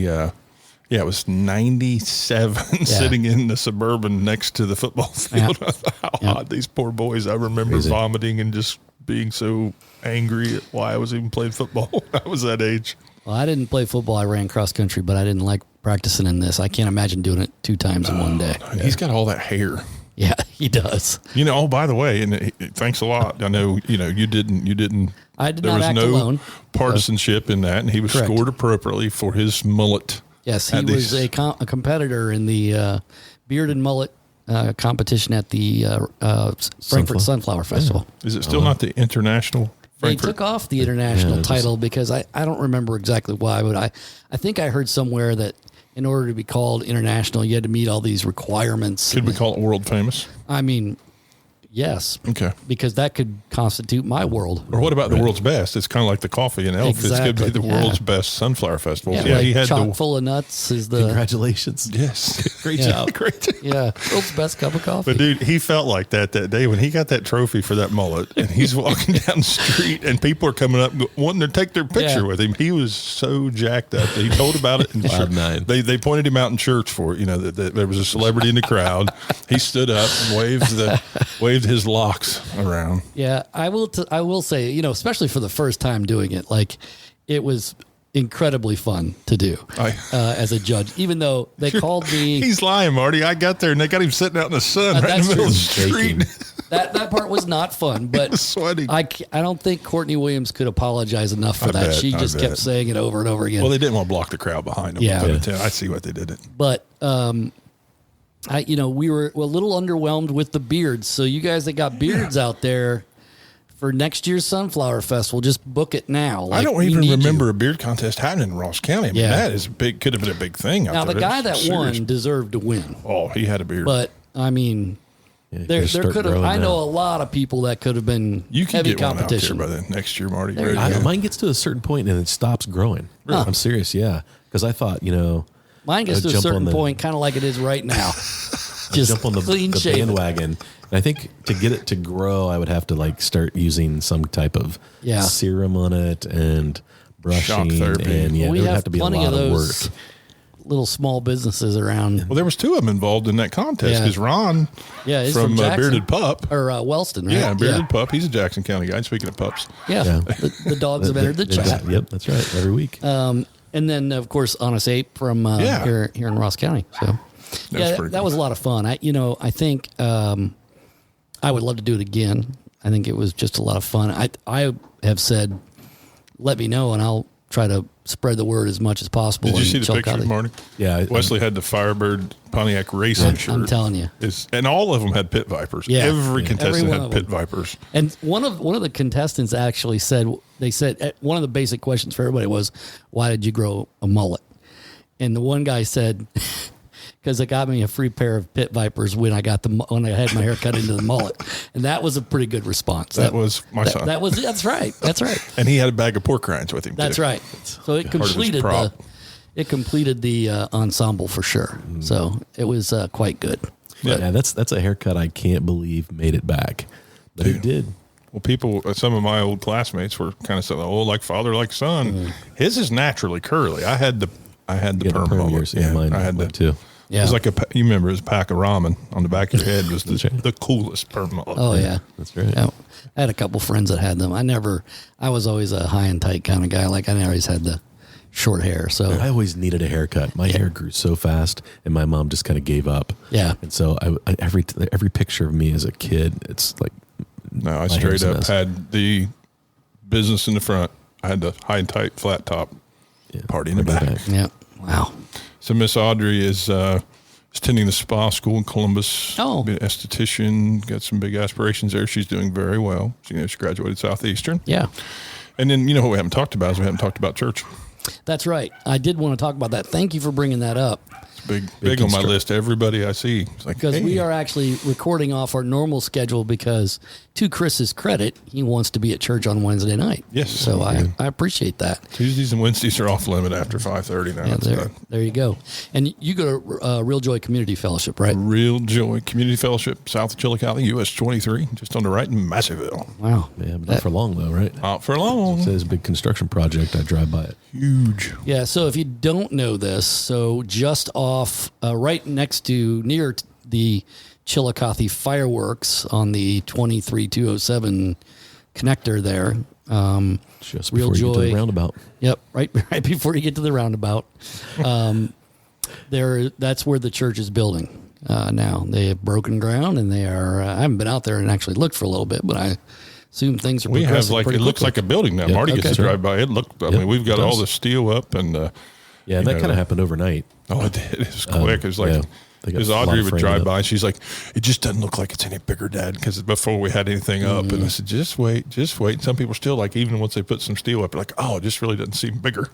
it was 97 sitting in the Suburban next to the football field. How hot these poor boys. I remember vomiting and just being so angry at why I was even playing football. I was that age. Well, I didn't play football. I ran cross country, but I didn't like practicing in this. I can't imagine doing it 2 times in one day. He's got all that hair. Yeah, he does. Oh, by the way, and thanks a lot. I know, you didn't. I did not act alone. Partisanship in that, and he was scored appropriately for his mullet. Yes, he was a competitor in the bearded mullet competition at the Frankfurt Sunflower Festival. Is it still not the international? They took off the international title because I don't remember exactly why, but I think I heard somewhere that in order to be called international, you had to meet all these requirements. Could we call it world famous? I mean, yes. Okay. Because that could constitute my world. Or what about the world's best? It's kind of like the coffee and Elf. Exactly. It's going to be the world's best sunflower festival. Yeah, like he had chock full of nuts is the... Congratulations. Yes. Great job. Great job. Yeah. World's best cup of coffee. But dude, he felt like that day when he got that trophy for that mullet and he's walking down the street and people are coming up wanting to take their picture with him. He was so jacked up. He told about it in church. They pointed him out in church for it. That there was a celebrity in the crowd. He stood up and waved his locks around. Yeah, I will say, especially for the first time doing it, like it was incredibly fun to do as a judge, even though they called me. He's lying, Marty. I got there and they got him sitting out in the sun right in the middle of the street. That part was not fun, but sweating. I don't think Courtney Williams could apologize enough for that. She just kept saying it over and over again. Well, they didn't want to block the crowd behind them. Yeah. I see what they did. But we were a little underwhelmed with the beards. So you guys that got beards out there for next year's Sunflower Festival, just book it now. I don't even remember a beard contest happening in Ross County. I mean, that is big. Could have been a big thing. Now the guy that won deserved to win. Oh, he had a beard. But I mean, there could have. I know a lot of people that could have been you can heavy get competition one out there by the next year, Marty. Mine gets to a certain point and it stops growing. Really? I'm serious, yeah. Because I thought, mine gets to a certain point, kind of like it is right now. Just jump on the bandwagon. And I think to get it to grow, I would have to start using some type of serum on it and brushing. Shock therapy. And we it would have have to be a plenty lot of of those work. Little small businesses around. Well, there was two of them involved in that contest because Ron he's from Jackson, Bearded Pup. Or Wellston, right? Yeah, Bearded Pup. He's a Jackson County guy. Speaking of pups. Yeah. The dogs have entered the chat. Yep, that's right. Every week. And then, of course, Honest Ape from here in Ross County. So, that was a lot of fun. I think I would love to do it again. I think it was just a lot of fun. I have said, let me know, and I'll try to spread the word as much as possible. Did you see the pictures, Marty? Yeah. Wesley had the Firebird Pontiac racing shirt. I'm telling you. And all of them had pit vipers. Yeah. Every contestant had pit vipers. And one of the contestants actually said, one of the basic questions for everybody was, why did you grow a mullet? And the one guy said, because it got me a free pair of pit vipers when I had my hair cut into the mullet, and that was a pretty good response. That was my son. That's right. And he had a bag of pork rinds with him. That's right. So it completed the ensemble for sure. So it was quite good. Yeah, that's a haircut I can't believe made it back, but it did. Well, some of my old classmates were kind of saying, "Oh, like father, like son." His is naturally curly. I had the perm years. Yeah, mine. I had that too. Yeah. It was like you remember it was a pack of ramen on the back of your head was the coolest perm mullet. Oh yeah. That's right. Yeah. I had a couple friends that had them. I was always a high and tight kind of guy. Like I always had the short hair. So I always needed a haircut. My hair grew so fast and my mom just kind of gave up. Yeah. And so every picture of me as a kid, it's like, no, I straight up had the business in the front. I had the high and tight flat top party in the back. Yeah. Wow. So Miss Audrey is attending the spa school in Columbus. Oh. Be an esthetician, got some big aspirations there. She's doing very well. She graduated Southeastern. Yeah. And then, what we haven't talked about is we haven't talked about church. That's right. I did want to talk about that. Thank you for bringing that up. It's big on my list. Everybody I see. It's like, because we are actually recording off our normal schedule because, to Chris's credit, he wants to be at church on Wednesday night. Yes. So I appreciate that. Tuesdays and Wednesdays are off limit after 5:30 now. Yeah, there you go. And you go to Real Joy Community Fellowship, right? Real Joy Community Fellowship, south of Chillicothe, US 23, just on the right in Masseyville. Wow. Yeah, but not for long though, right? Not for long. It says big construction project. I drive by it. Huge. Yeah, so if you don't know this, so just off, right near the Chillicothe fireworks on the 23207 connector there. Just Real before you get to Joy the roundabout. Yep, right before you get to the roundabout. That's where the church is building now. They have broken ground, and they are. I haven't been out there and actually looked for a little bit, but I assume things are. We have it looks like a building now. Yep. Marty gets to drive by. It looked. I mean, we've got all the steel up and. Yeah, that kind of happened overnight. Oh, it did. It was quick. It was like, because Audrey would drive by and she's like, it just doesn't look like it's any bigger, Dad, because before we had anything up. And I said, just wait. And some people still even once they put some steel up, they're like, oh, it just really doesn't seem bigger.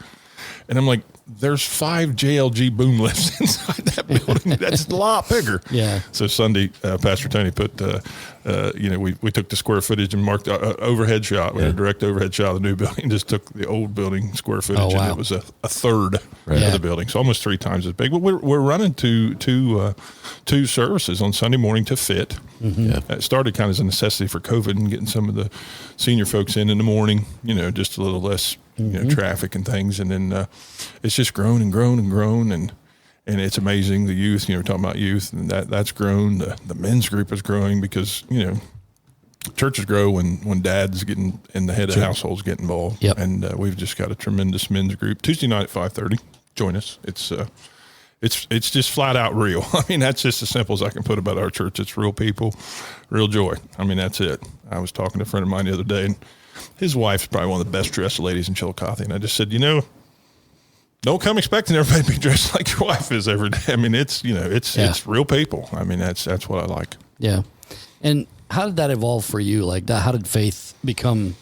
And I'm like, there's 5 JLG boom lifts inside that building. That's a lot bigger. Yeah. So Sunday, Pastor Tony put, we took the square footage and marked overhead shot. We had a direct overhead shot of the new building. Just took the old building square footage, and it was a third of the building, so almost 3 times as big. But we're running two services on Sunday morning to fit. Mm-hmm. Yeah. It started kind of as a necessity for COVID and getting some of the senior folks in the morning. Just a little less. Traffic and things, and then it's just grown and grown and grown, and it's amazing. The youth, we're talking about youth, and that's grown. The men's group is growing because churches grow when dad's getting in the head of households get involved. Yep. And we've just got a tremendous men's group. Tuesday night at 5:30. Join us. It's just flat out real. I mean, that's just as simple as I can put about our church. It's real people, real joy. I mean, that's it. I was talking to a friend of mine the other day, and his wife's probably one of the best dressed ladies in Chillicothe. And I just said, don't come expecting everybody to be dressed like your wife is every day. I mean, it's real people. I mean, that's what I like. Yeah. And how did that evolve for you? Like, how did faith become?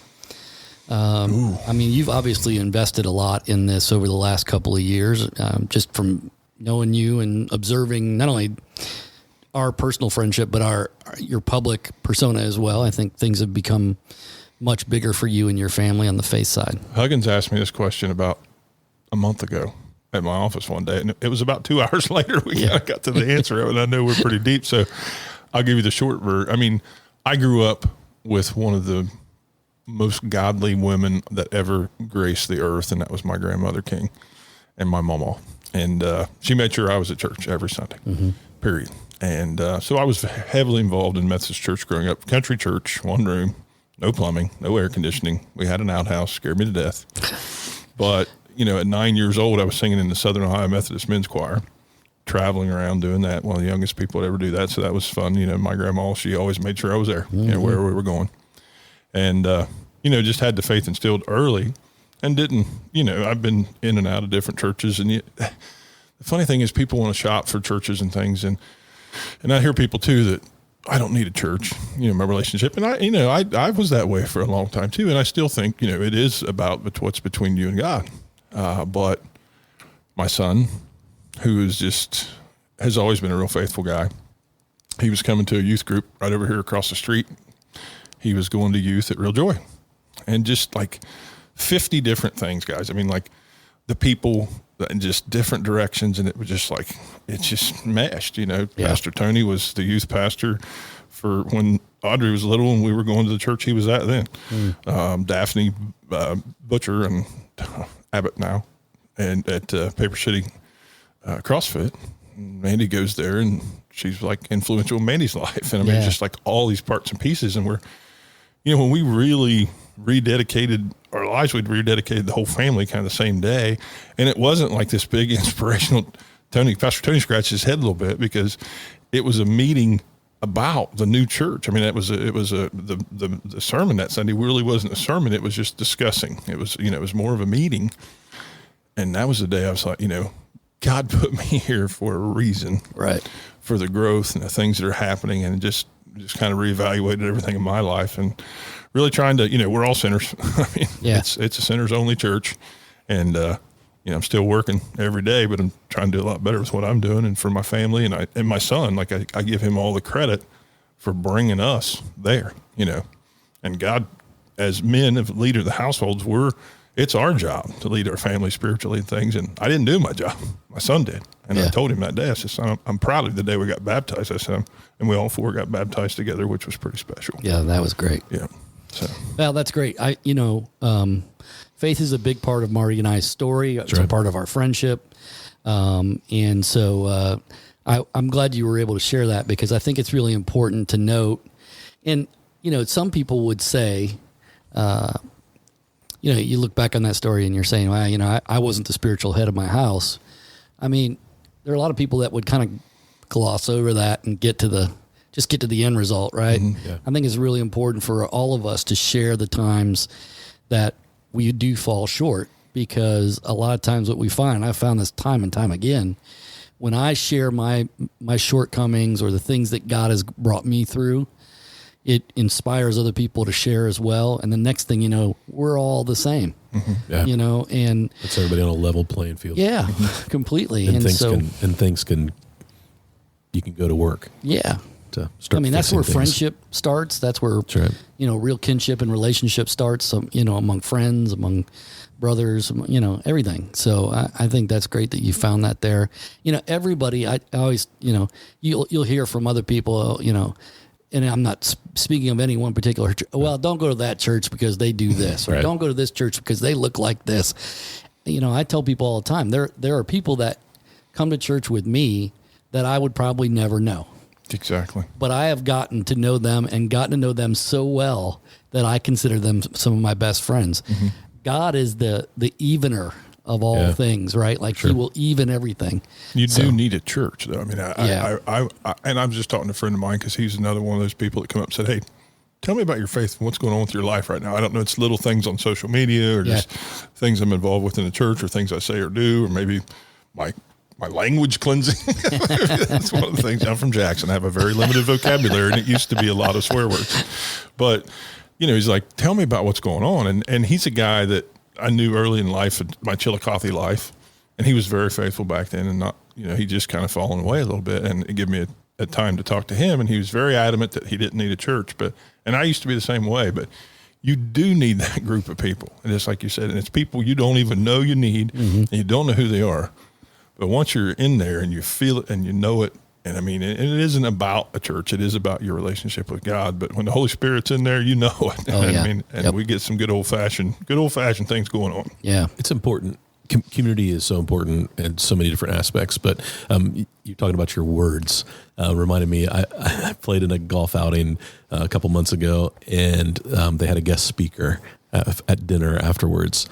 I mean, you've obviously invested a lot in this over the last couple of years, just from knowing you and observing not only our personal friendship, but your public persona as well. I think things have become much bigger for you and your family on the faith side. Huggins asked me this question about a month ago at my office one day, and it was about 2 hours later we kind of got to the answer of it, and I know we're pretty deep, so I'll give you the short version. I mean, I grew up with one of the most godly women that ever graced the earth, and that was my grandmother King and my mama. And she made sure I was at church every Sunday, period. And so I was heavily involved in Methodist church growing up. Country church, one room, no plumbing, no air conditioning. We had an outhouse, scared me to death. But, at 9 years old, I was singing in the Southern Ohio Methodist Men's Choir, traveling around doing that. One of the youngest people to ever do that. So that was fun. My grandma, she always made sure I was there, wherever we were going. And, just had the faith instilled early. And didn't, I've been in and out of different churches. And the funny thing is people want to shop for churches and things. And I hear people too that I don't need a church, my relationship. And I was that way for a long time too. And I still think, it is about what's between you and God. But my son, who has always been a real faithful guy, he was coming to a youth group right over here across the street. He was going to youth at Real Joy. And just like 50 different things, guys. I mean, like the people in just different directions. And it was just like, it's just meshed, Pastor Tony was the youth pastor for when Audrey was little and we were going to the church he was at then. Daphne Butcher and Abbott now and at Paper City CrossFit. Mandy goes there and she's like influential in Mandy's life. And I mean, just like all these parts and pieces. And we're, when we really rededicated our lives, we'd rededicated the whole family kind of the same day. And it wasn't like this big inspirational Pastor Tony scratched his head a little bit because it was a meeting about the new church. I mean, the sermon that Sunday really wasn't a sermon. It was just discussing. It was, it was more of a meeting. And that was the day I was like, God put me here for a reason, right? For the growth and the things that are happening, and just kind of reevaluated everything in my life and really trying to, we're all sinners. I mean, it's a sinners only church. And, I'm still working every day, but I'm trying to do a lot better with what I'm doing and for my family and my son. Like I give him all the credit for bringing us there, and God, as men of leader of the households, it's our job to lead our family spiritually and things. And I didn't do my job. My son did. And I told him that day, I said, son, I'm proud of the day we got baptized. I said, and we all four got baptized together, which was pretty special. Yeah, that was great. Yeah. So. Well, that's great. Faith is a big part of Marty and I's story. It's a part of our friendship. And so I'm glad you were able to share that because I think it's really important to note. And, some people would say, you look back on that story and you're saying, well, I wasn't the spiritual head of my house. I mean, there are a lot of people that would kind of gloss over that and get to the end result, right? Mm-hmm. Yeah. I think it's really important for all of us to share the times that we do fall short, because a lot of times what we find, I've found this time and time again, when I share my shortcomings or the things that God has brought me through, it inspires other people to share as well. And the next thing you know, we're all the same, and it's everybody on a level playing field. Yeah, completely. And things can go to work. Yeah. To start that's where things. friendship starts. That's where, real kinship and relationship starts, among friends, among brothers, everything. So I think that's great that you found that there. Everybody, I always, you'll hear from other people, and I'm not speaking of any one particular church. Well, don't go to that church because they do this, or don't go to this church because they look like this. I tell people all the time, there are people that come to church with me that I would probably never know. Exactly. But I have gotten to know them and gotten to know them so well that I consider them some of my best friends. Mm-hmm. God is the evener of all things, right? Like he will even everything. You do need a church, though. I mean, Yeah. I and I'm just talking to a friend of mine because he's another one of those people that come up and said, "Hey, tell me about your faith and what's going on with your life right now." I don't know. It's little things on social media or just things I'm involved with in the church or things I say or do, or maybe my language cleansing. That's one of the things. I'm from Jackson. I have a very limited vocabulary, and it used to be a lot of swear words. But, he's like, tell me about what's going on. And he's a guy that I knew early in life, my Chillicothe life, and he was very faithful back then, and not, he just kind of fallen away a little bit, and it gave me a time to talk to him, and he was very adamant that he didn't need a church, and I used to be the same way, but you do need that group of people. And it's like you said, and it's people you don't even know you need, and you don't know who they are. But once you're in there and you feel it and you know it, and I mean, it isn't about a church. It is about your relationship with God. But when the Holy Spirit's in there, you know it. Oh, yeah. I mean, and we get some good old fashioned things going on. Yeah. It's important. Community is so important in so many different aspects. But you talking about your words reminded me. I played in a golf outing a couple months ago, and they had a guest speaker at dinner afterwards,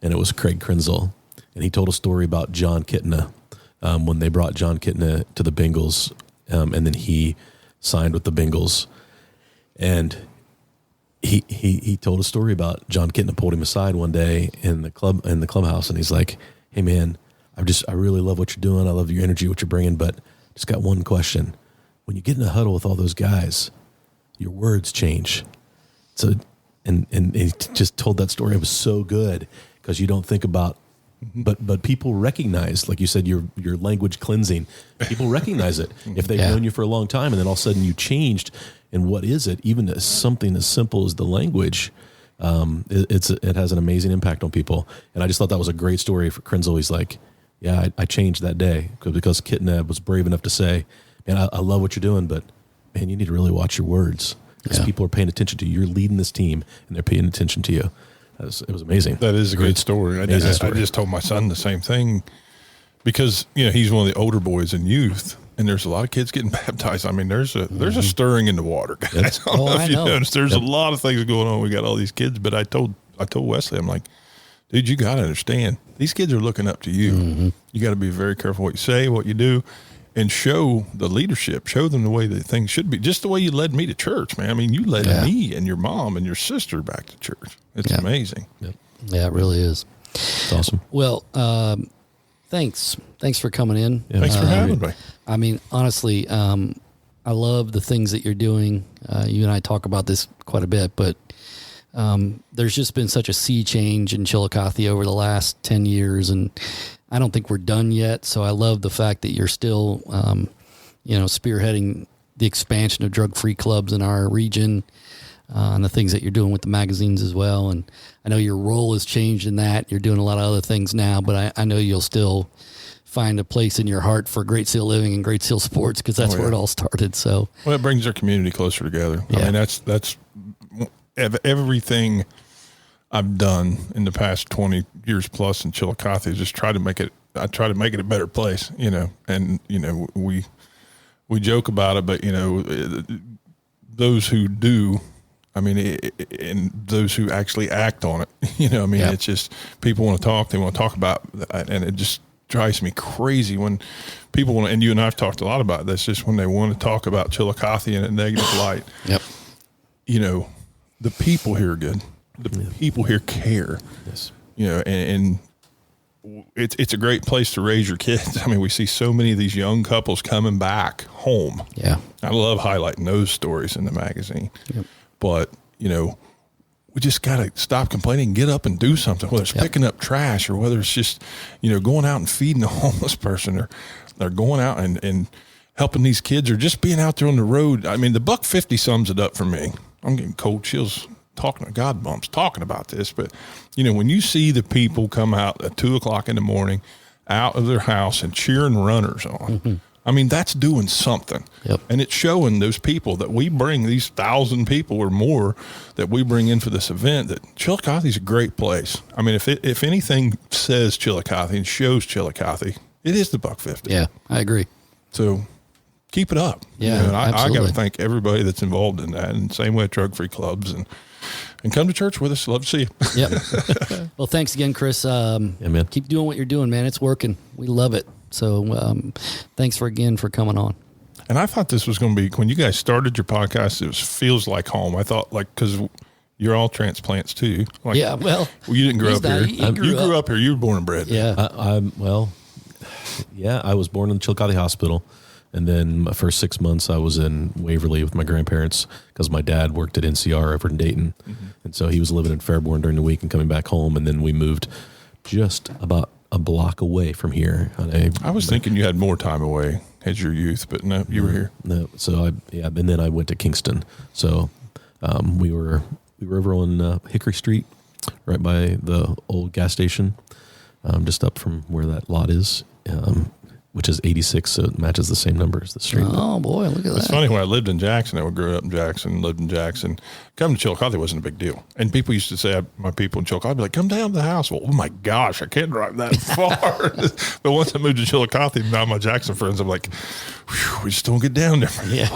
and it was Craig Krenzel. And he told a story about John Kitna when they brought John Kitna to the Bengals, and then he signed with the Bengals. And he told a story about John Kitna pulled him aside one day in the clubhouse, and he's like, "Hey man, I really love what you're doing. I love your energy, what you're bringing, but just got one question. When you get in a huddle with all those guys, your words change." So, and he just told that story. It was so good because you don't think about. But people recognize, like you said, your language cleansing. People recognize it if they've known you for a long time, and then all of a sudden you changed. And what is it? Even something as simple as the language, it has an amazing impact on people. And I just thought that was a great story for Krenzel. He's like, "Yeah, I changed that day because Kitna was brave enough to say, man, I love what you're doing, but man, you need to really watch your words because people are paying attention to you. You're leading this team, and they're paying attention to you." It was amazing. That is a great story. I story. just told my son the same thing because he's one of the older boys in youth, and there's a lot of kids getting baptized. I mean, there's a stirring in the water, guys. Yep. I don't know if you know. noticed. There's a lot of things going on. We got all these kids, but I told Wesley, I'm like, dude, you got to understand. These kids are looking up to you. You got to be very careful what you say, what you do, and show the leadership. Show them the way that things should be. Just the way you led me to church, man. I mean, you led me and your mom and your sister back to church. It's amazing. Yep. Yeah, it really is. It's awesome. Well, thanks for coming in. Yeah. Thanks for having me. I mean, honestly, I love the things that you're doing. You and I talk about this quite a bit, but there's just been such a sea change in Chillicothe over the last 10 years, and I don't think we're done yet. So I love the fact that you're still, spearheading the expansion of drug-free clubs in our region, and the things that you're doing with the magazines as well. And I know your role has changed in that. You're doing a lot of other things now, but I know you'll still find a place in your heart for Great Seal Living and Great Seal Sports because that's where it all started. So, well, it brings our community closer together. Yeah. I mean, that's everything I've done in the past 20 years plus in Chillicothe is just try to make it a better place, and, we joke about it, but, those who do, I mean, and those who actually act on it, it's just people want to talk, they want to talk about that, and it just drives me crazy when people want to, and you and I have talked a lot about this, just when they want to talk about Chillicothe in a negative light. Yep. The people here are good. The people here care. Yes. And it's a great place to raise your kids. I mean, we see so many of these young couples coming back home. Yeah. I love highlighting those stories in the magazine. Yep. But, we just got to stop complaining and get up and do something, whether it's picking up trash or whether it's just, going out and feeding a homeless person or going out and helping these kids or just being out there on the road. I mean, the $1.50 sums it up for me. I'm getting cold chills talking about this, but when you see the people come out at 2:00 in the morning out of their house and cheering runners on, I mean, that's doing something. Yep. And it's showing those people that we bring, these 1,000 people or more that we bring in for this event, that Chillicothe is a great place. I mean, if anything says Chillicothe and shows Chillicothe, it is the $1.50. Yeah, I agree. So keep it up. Yeah, and I got absolutely. to thank everybody that's involved in that. And same with drug free clubs and come to church with us. Love to see you. Yep. Well, thanks again, Chris. man. Keep doing what you're doing, man. It's working. We love it. So thanks for coming on. And I thought this was going to be, when you guys started your podcast, it feels like home. I thought, like, because you're all transplants too. Like, Yeah, well, you didn't grow he's up not- here. he You grew up here. You were born and bred. Yeah. I was born in Chillicothe Hospital. And then my first 6 months I was in Waverly with my grandparents because my dad worked at NCR over in Dayton. Mm-hmm. And so he was living in Fairborn during the week and coming back home. And then we moved just about a block away from here. I was thinking you had more time away as your youth, but no, you were here. No, so and then I went to Kingston. So we were over on Hickory Street, right by the old gas station, just up from where that lot is, which is 86, so it matches the same number as the street. Oh boy, look at that. It's funny, when I lived in Jackson, I grew up in Jackson, lived in Jackson. Coming to Chillicothe wasn't a big deal. And people used to say, my people in Chillicothe would be like, come down to the house. Well, oh my gosh, I can't drive that far. But once I moved to Chillicothe, now my Jackson friends, I'm like, we just don't get down there. Yeah.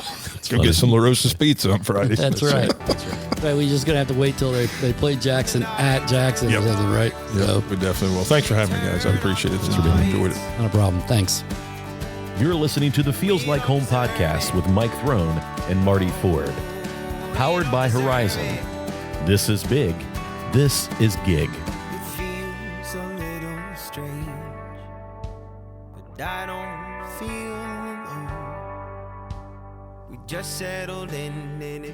Go get some La Rosa's pizza on Friday. That's right. Right, we're just gonna have to wait till they play Jackson at Jackson or something, right? Yeah, So, we definitely will. Thanks for having me, guys. I appreciate it. Enjoyed it. not a problem. Thanks. You're listening to the Feels Like Home podcast with Mike Throne and Marty Ford. Powered by Horizon. This is big. This is gig. It feels a little strange, but I don't feel alone. We just settled in and